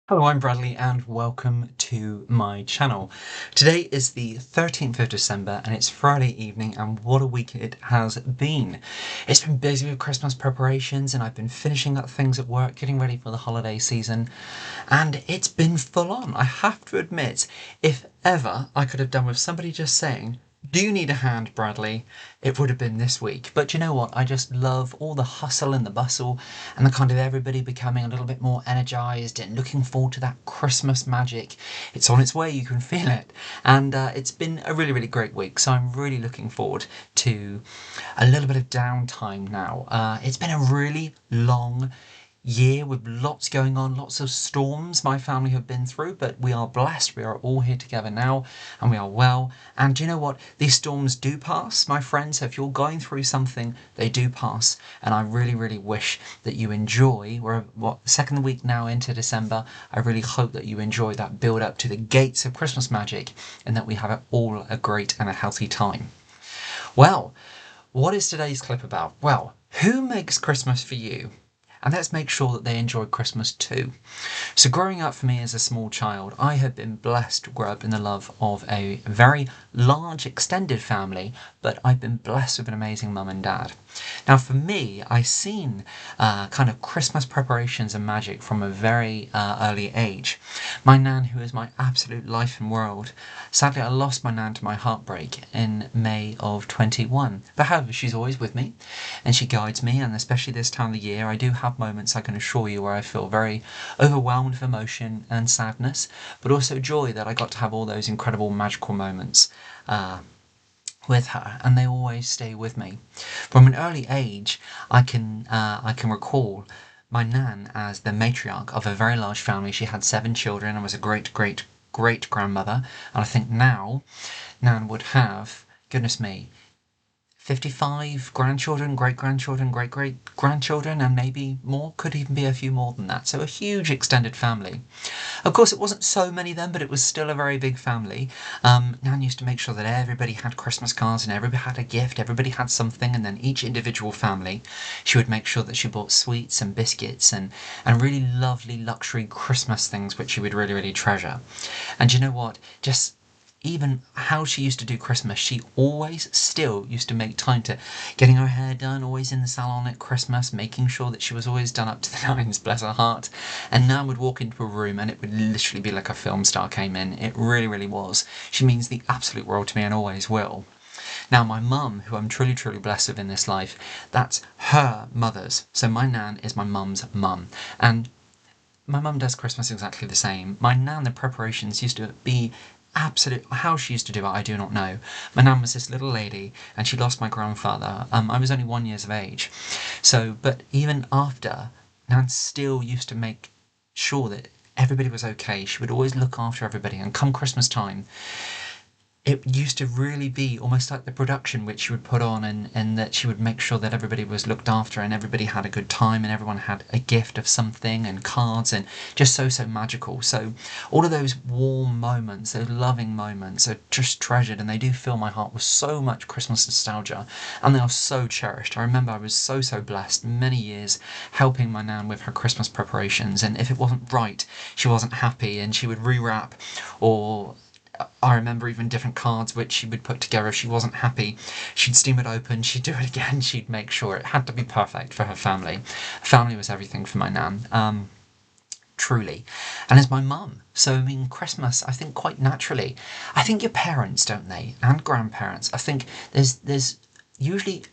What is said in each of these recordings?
Hello, I'm Bradley and welcome to my channel. Today is the 13th of December and it's Friday evening, and what a week it has been. It's been busy with Christmas preparations and I've been finishing up things at work, getting ready for the holiday season, and it's been full on. I have to admit, if ever I could have done with somebody just saying, "Do you need a hand, Bradley?" it would have been this week. But you know what? I just love all the hustle and the bustle and the kind of everybody becoming a little bit more energised and looking forward to that Christmas magic. It's on its way, you can feel it. And it's been a really, really great week. So I'm really looking forward to a little bit of downtime now. It's been a really long year with lots going on, lots of storms my family have been through, but we are blessed. We are all here together now and we are well. And do you know what? These storms do pass, my friends. If you're going through something, they do pass. And I really, really wish that you enjoy, we're second week now into December. I really hope that you enjoy that build up to the gates of Christmas magic and that we have all a great and a healthy time. Well, what is today's clip about? Well, who makes Christmas for you? And let's make sure that they enjoy Christmas too. So growing up for me as a small child, I had been blessed to grow up in the love of a very large extended family, but I've been blessed with an amazing mum and dad. Now for me, I seen kind of Christmas preparations and magic from a very early age. My nan, who is my absolute life and world, sadly I lost my nan to my heartbreak in May of 21. But however, she's always with me and she guides me, and especially this time of the year, I do have moments, I can assure you, where I feel very overwhelmed with emotion and sadness, but also joy that I got to have all those incredible magical moments with her, and they always stay with me. From an early age, I can recall my nan as the matriarch of a very large family. She had 7 children and was a great grandmother. And I think now Nan would have, goodness me, 55 grandchildren, great-grandchildren, great-great-grandchildren, and maybe more, could even be a few more than that. So a huge extended family. Of course, it wasn't so many then, but it was still a very big family. Nan used to make sure that everybody had Christmas cards and everybody had a gift, everybody had something, and then each individual family, she would make sure that she bought sweets and biscuits and really lovely luxury Christmas things, which she would really, really treasure. And you know what? Just even how she used to do Christmas, she always still used to make time to getting her hair done, always in the salon at Christmas, making sure that she was always done up to the nines, bless her heart. And Nan would walk into a room and it would literally be like a film star came in. It really, really was. She means the absolute world to me and always will. Now, my mum, who I'm truly, truly blessed with in this life, that's her mother's. So my nan is my mum's mum. And my mum does Christmas exactly the same. My nan, the preparations used to be absolute. How she used to do it, I do not know. My nan was this little lady, and she lost my grandfather. I was only 1 year of age. So, but even after, Nan still used to make sure that everybody was okay. She would always look after everybody, and come Christmas time, it used to really be almost like the production which she would put on, and that she would make sure that everybody was looked after and everybody had a good time and everyone had a gift of something and cards, and just so magical. So all of those warm moments, those loving moments, are just treasured, and they do fill my heart with so much Christmas nostalgia, and they are so cherished. I remember I was so blessed many years helping my nan with her Christmas preparations, and if it wasn't right, she wasn't happy and she would rewrap, or I remember even different cards which she would put together. If she wasn't happy, she'd steam it open, she'd do it again, she'd make sure it had to be perfect for her family. Family was everything for my nan, truly. And as my mum. So, I mean, Christmas, I think quite naturally. I think your parents, don't they? And grandparents. I think there's usually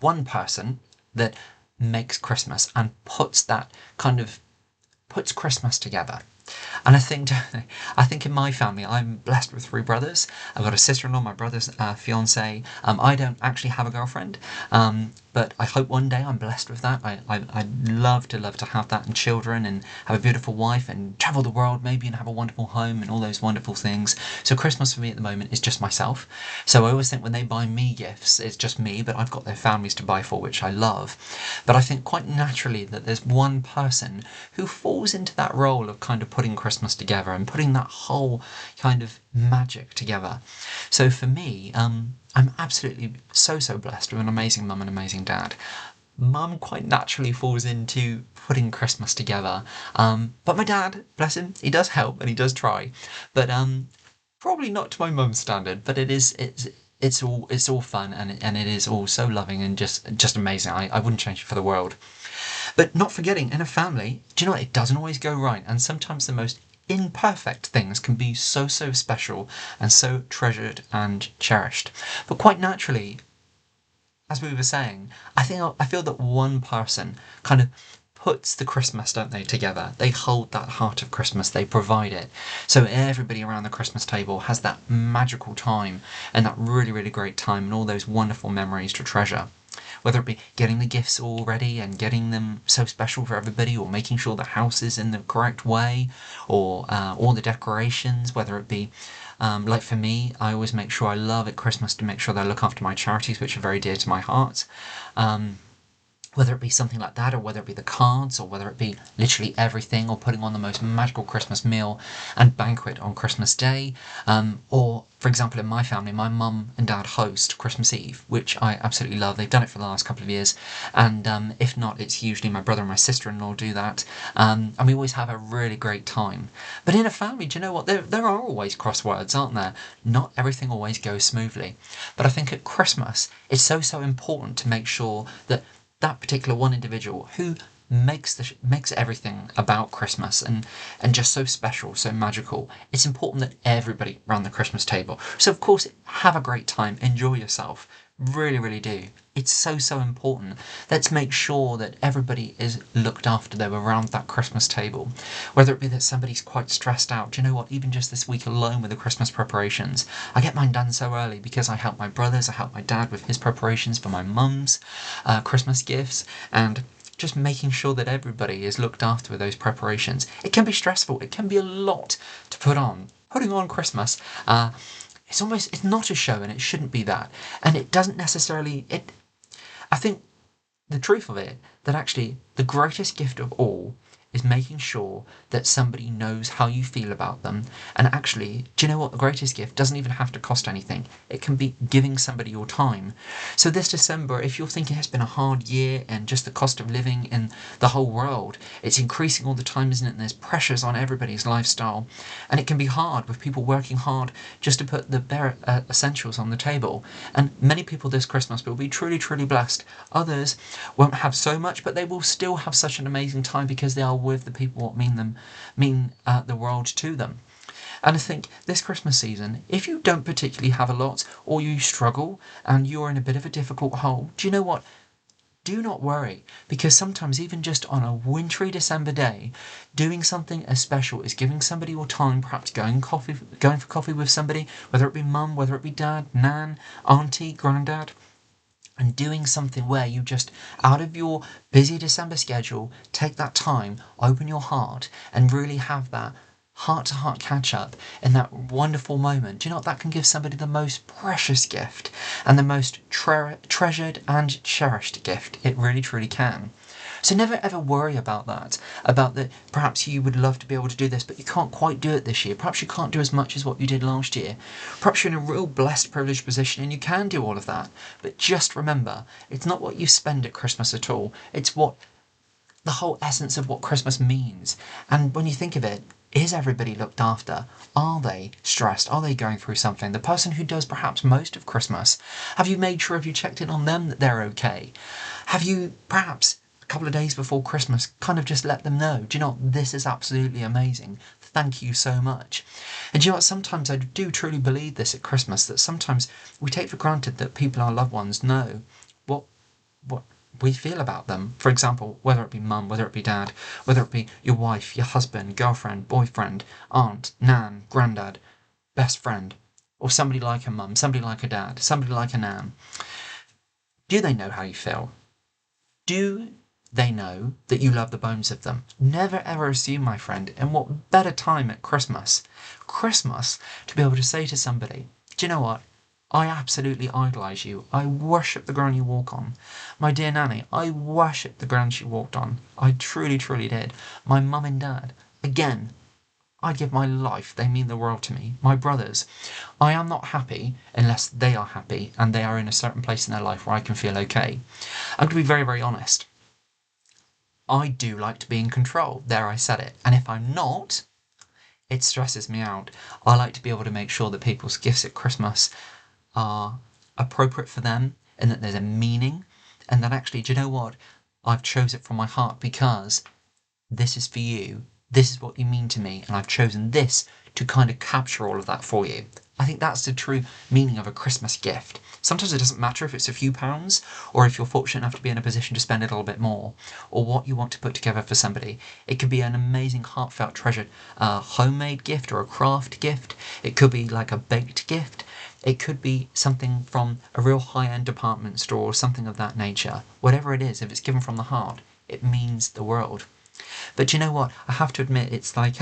one person that makes Christmas and puts Christmas together. And I think in my family, I'm blessed with 3 brothers. I've got a sister-in-law, my brother's fiance. I don't actually have a girlfriend, but I hope one day I'm blessed with that. I'd love to have that, and children, and have a beautiful wife, and travel the world maybe, and have a wonderful home, and all those wonderful things. So Christmas for me at the moment is just myself. So I always think when they buy me gifts, it's just me, but I've got their families to buy for, which I love. But I think quite naturally that there's one person who falls into that role of kind of putting Christmas together and putting that whole kind of magic together. So for me, I'm absolutely so blessed with an amazing mum and amazing dad. Mum quite naturally falls into putting Christmas together. But my dad, bless him, he does help and he does try. But probably not to my mum's standard. But it's all fun and it is all so loving and just amazing. I wouldn't change it for the world. But not forgetting, in a family, do you know what? It doesn't always go right, and sometimes the most imperfect things can be so special and so treasured and cherished. But quite naturally, as we were saying, I feel that one person kind of puts the Christmas, don't they, together. They hold that heart of Christmas, they provide it. So everybody around the Christmas table has that magical time and that really great time and all those wonderful memories to treasure. Whether it be getting the gifts all ready and getting them so special for everybody, or making sure the house is in the correct way, or all the decorations, whether it be like for me, I always make sure I love at Christmas to make sure that I look after my charities, which are very dear to my heart. Whether it be something like that, or whether it be the cards, or whether it be literally everything, or putting on the most magical Christmas meal and banquet on Christmas Day. Or, for example, in my family, my mum and dad host Christmas Eve, which I absolutely love. They've done it for the last couple of years, and if not, it's usually my brother and my sister-in-law do that. And we always have a really great time. But in a family, do you know what? There are always crosswords, aren't there? Not everything always goes smoothly. But I think at Christmas, it's so important to make sure that that particular one individual who makes everything about Christmas and just so special, so magical. It's important that everybody around the Christmas table. So of course, have a great time, enjoy yourself. Really do. It's so important. Let's make sure that everybody is looked after though around that Christmas table. Whether it be that somebody's quite stressed out. Do you know what? Even just this week alone with the Christmas preparations, I get mine done so early because I help my brothers, I help my dad with his preparations for my mum's Christmas gifts, and just making sure that everybody is looked after with those preparations. It can be stressful. It can be a lot to put on. Putting on Christmas, it's not a show, and it shouldn't be that. And it doesn't necessarily. I think the truth of it, that actually the greatest gift of all is making sure that somebody knows how you feel about them. And actually, do you know what? The greatest gift doesn't even have to cost anything. It can be giving somebody your time. So this December, if you're thinking it's been a hard year and just the cost of living in the whole world, it's increasing all the time, isn't it? And there's pressures on everybody's lifestyle. And it can be hard with people working hard just to put the bare essentials on the table. And many people this Christmas will be truly blessed. Others won't have so much, but they will still have such an amazing time because they are with the people what mean the world to them. And I think this Christmas season, if you don't particularly have a lot, or you struggle and you're in a bit of a difficult hole, do you know what? Do not worry, because sometimes even just on a wintry December day, doing something as special as giving somebody your time, perhaps going for coffee with somebody, whether it be mum, whether it be dad, nan, auntie, granddad, and doing something where you just, out of your busy December schedule, take that time, open your heart, and really have that heart-to-heart catch-up in that wonderful moment. Do you know what? That can give somebody the most precious gift and the most treasured and cherished gift. It really truly can. So never ever worry about that, about that perhaps you would love to be able to do this, but you can't quite do it this year. Perhaps you can't do as much as what you did last year. Perhaps you're in a real blessed, privileged position and you can do all of that. But just remember, it's not what you spend at Christmas at all. It's what the whole essence of what Christmas means. And when you think of it, is everybody looked after? Are they stressed? Are they going through something? The person who does perhaps most of Christmas, have you made sure, have you checked in on them that they're okay? Have you perhaps a couple of days before Christmas kind of just let them know, do you know what, this is absolutely amazing. Thank you so much. And do you know what, sometimes I do truly believe this at Christmas, that sometimes we take for granted that people, our loved ones, know what we feel about them. For example, whether it be mum, whether it be dad, whether it be your wife, your husband, girlfriend, boyfriend, aunt, nan, granddad, best friend, or somebody like a mum, somebody like a dad, somebody like a nan. Do they know how you feel? Do they know that you love the bones of them? Never ever assume, my friend, and what better time at Christmas to be able to say to somebody, do you know what? I absolutely idolise you. I worship the ground you walk on. My dear Nanny, I worship the ground she walked on. I truly did. My mum and dad, again, I'd give my life. They mean the world to me. My brothers. I am not happy unless they are happy and they are in a certain place in their life where I can feel okay. I'm going to be very, very honest. I do like to be in control. There, I said it. And if I'm not, it stresses me out. I like to be able to make sure that people's gifts at Christmas are appropriate for them and that there's a meaning, and that actually, do you know what? I've chose it from my heart because this is for you. This is what you mean to me, and I've chosen this to kind of capture all of that for you. I think that's the true meaning of a Christmas gift. Sometimes it doesn't matter if it's a few pounds, or if you're fortunate enough to be in a position to spend a little bit more, or what you want to put together for somebody. It could be an amazing, heartfelt, treasured homemade gift or a craft gift. It could be like a baked gift. It could be something from a real high-end department store or something of that nature. Whatever it is, if it's given from the heart, it means the world. But you know what? I have to admit, it's like,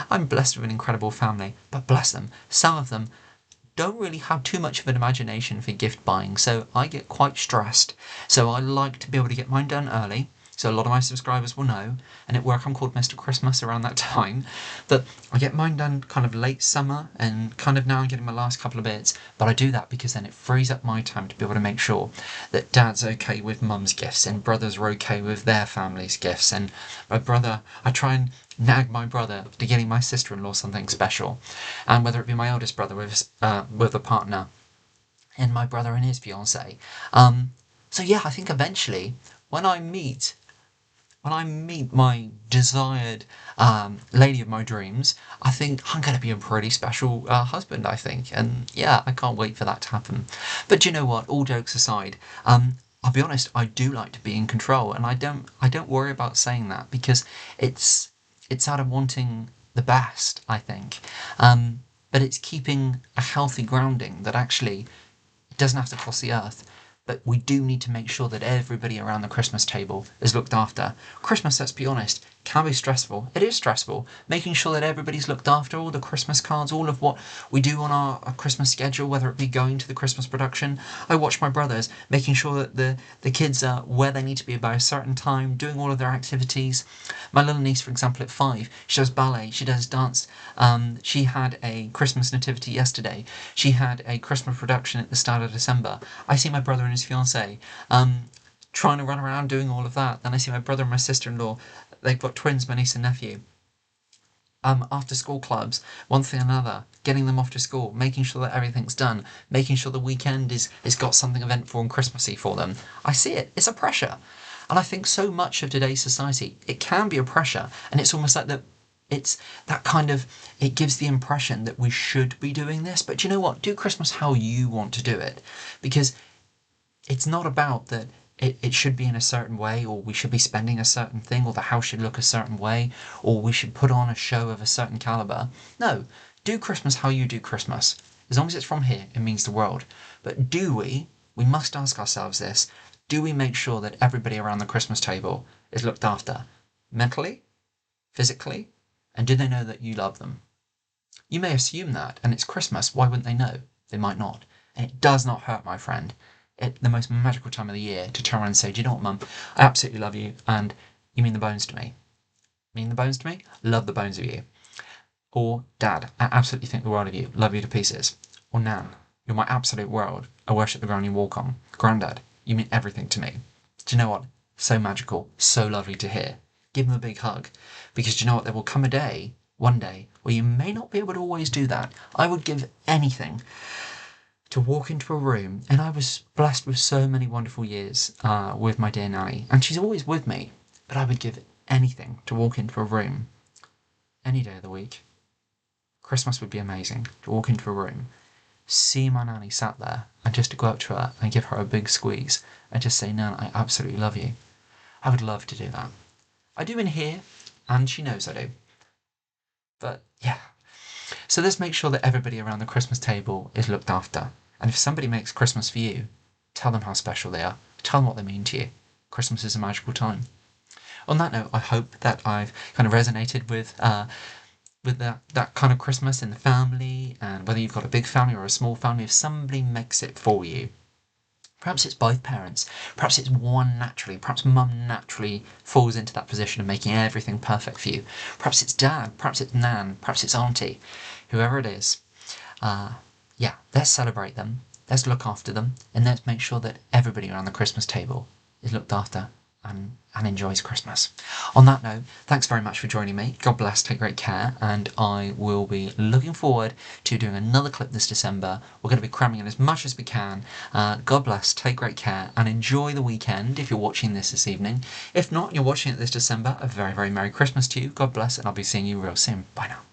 I'm blessed with an incredible family, but bless them, some of them don't really have too much of an imagination for gift buying, so I get quite stressed. So I like to be able to get mine done early. So a lot of my subscribers will know, and at work I'm called Mr. Christmas around that time, that I get mine done kind of late summer and kind of now I'm getting my last couple of bits, but I do that because then it frees up my time to be able to make sure that dad's okay with mum's gifts and brothers are okay with their family's gifts, and my brother, I try and nag my brother to getting my sister-in-law something special, and whether it be my eldest brother with a partner, and my brother and his fiancée. So yeah, I think eventually when I meet my desired lady of my dreams, I think I'm going to be a pretty special husband, I think. And yeah, I can't wait for that to happen. But you know what? All jokes aside, I'll be honest, I do like to be in control, and I don't worry about saying that because it's out of wanting the best, I think. But it's keeping a healthy grounding that actually it doesn't have to cost the earth. But we do need to make sure that everybody around the Christmas table is looked after. Christmas, let's be honest, can be stressful. It is stressful. Making sure that everybody's looked after, all the Christmas cards, all of what we do on our Christmas schedule, whether it be going to the Christmas production. I watch my brothers, making sure that the kids are where they need to be by a certain time, doing all of their activities. My little niece, for example, at 5, she does ballet, she does dance. She had a Christmas nativity yesterday. She had a Christmas production at the start of December. I see my brother and his fiancée trying to run around doing all of that. Then I see my brother and my sister-in-law. They've got twins, my niece and nephew. After school clubs, one thing or another, getting them off to school, making sure that everything's done, making sure the weekend is got something eventful and Christmassy for them. I see it. It's a pressure. And I think so much of today's society, it can be a pressure. And it's almost like it's that kind of, it gives the impression that we should be doing this. But you know what? Do Christmas how you want to do it. Because it's not about that it should be in a certain way, or we should be spending a certain thing, or the house should look a certain way, or we should put on a show of a certain caliber. No, do Christmas how you do Christmas. As long as it's from here, it means the world. But we must ask ourselves this, do we make sure that everybody around the Christmas table is looked after? Mentally? Physically? And do they know that you love them? You may assume that, and it's Christmas, why wouldn't they know? They might not. And it does not hurt, my friend, the most magical time of the year to turn around and say, do you know what, Mum? I absolutely love you, and you mean the bones to me. Mean the bones to me? Love the bones of you. Or, Dad, I absolutely think the world of you. Love you to pieces. Or, Nan, you're my absolute world. I worship the ground you walk on. Grandad, you mean everything to me. Do you know what? So magical, so lovely to hear. Give them a big hug. Because do you know what? There will come a day, one day, where you may not be able to always do that. I would give anything to walk into a room, and I was blessed with so many wonderful years with my dear nanny, and she's always with me, but I would give anything to walk into a room any day of the week. Christmas would be amazing, to walk into a room, see my nanny sat there, and just to go up to her and give her a big squeeze, and just say, Nan, I absolutely love you. I would love to do that. I do in here, and she knows I do. But, yeah. So let's make sure that everybody around the Christmas table is looked after. And if somebody makes Christmas for you, tell them how special they are. Tell them what they mean to you. Christmas is a magical time. On that note, I hope that I've kind of resonated with that kind of Christmas in the family, and whether you've got a big family or a small family, if somebody makes it for you, Perhaps it's both parents. Perhaps it's one naturally. Perhaps mum naturally falls into that position of making everything perfect for you. Perhaps it's dad. Perhaps it's nan. Perhaps it's auntie. Whoever it is. Yeah, let's celebrate them. Let's look after them. And let's make sure that everybody around the Christmas table is looked after and enjoys Christmas. On that note, thanks very much for joining me. God bless, take great care, and I will be looking forward to doing another clip this December. We're going to be cramming in as much as we can. God bless, take great care, and enjoy the weekend if you're watching this evening. If not, you're watching it this December, a very, very Merry Christmas to you. God bless, and I'll be seeing you real soon. Bye now.